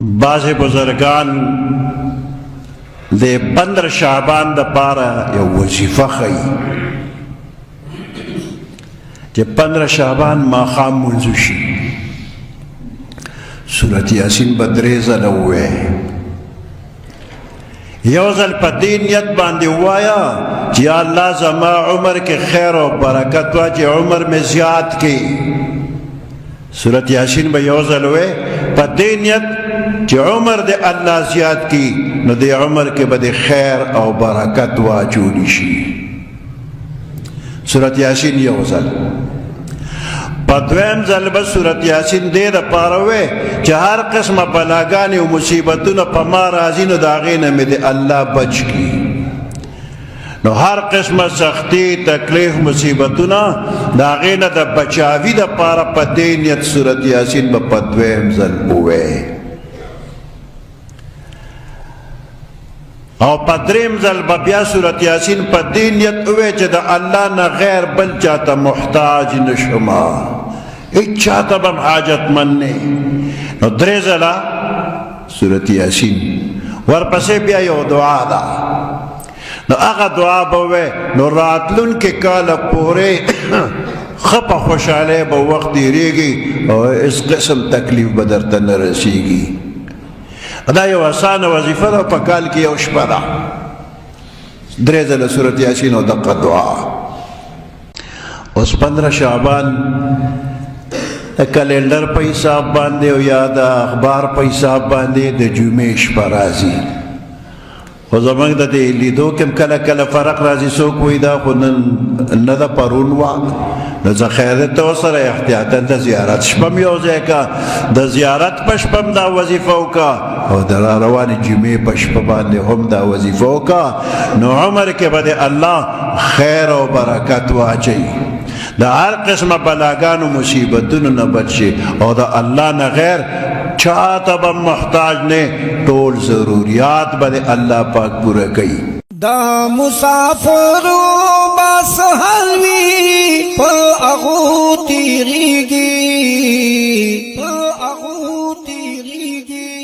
بعض بزرگان د 15 شعبان د پاره یو وظیفه خي چې 15 شعبان ماښام منځو شي سورت یاسین به 3 ځله ووایې یو ځل په دې نیت باندې ووایه چې یا الله زما عمر کې خیر او برکت واچې عمر مې زیات کړي سورت یاسین به یو ځل ووایې په دې نیت چې عمر د الله زیات کی نو د عمر کې به د خیر او برکت واچولی شي سورت یاسین یو ځل په دویم ځل به سورت یاسین دې دپاره وې چې هر قسمه بلاګانې او مصیبتونه په ما راځي نو د هغې نه مې د الله بچ کي نو هر قسمه سختی تکلیف مصیبتونه د هغې نه د بچاوي دپاره په دې نیت سورت یاسین به په دویم ځل ووې او په دریم ځل به بیا سورت یاسین په دې نیت ووایې چې د الله نه غیر بل چاته محتاج نشمه هیڅ چاته به م حاجتمند نه نو درې ځله سورت یاسین ورپسې بیا یو دعا ده نو هغه دعا به ووایې نو راتلونکي کاله پورې ښه په خوشحالۍ به وخت تېرېږي او هېڅ قسم تکلیف به درته نه رسېږي دا یو اسانه وظیفه ده په کال کې یو شپه ده 3 ځله سورت یاسین او دقه دعا اوس 15 شعبان د کلنډر په حساب باندې او یا د اخبار په حساب باندې د جمعې شپه راځي خو زموږ د دې لیدو کې هم کله کله فرق راځي څوک وایي دا خو نه ده پرون وه نو زه خیر ته ورسره احتیاطاً د زیارت شپه م یو ځای که د زیارت په شپه م دا وظیفه وکړه او د را روانې جمعې په شپه باندې هم دا وظیفه وکړه نو عمر کې به د الله خیر او برکت واچوي د هر قسمه بلاګانو مصیبتونو نه بچ شي او د الله نه غیر چاته به محتاج نه ټول ضروریات به د الله پاک پوره کوي دا مسافرو بس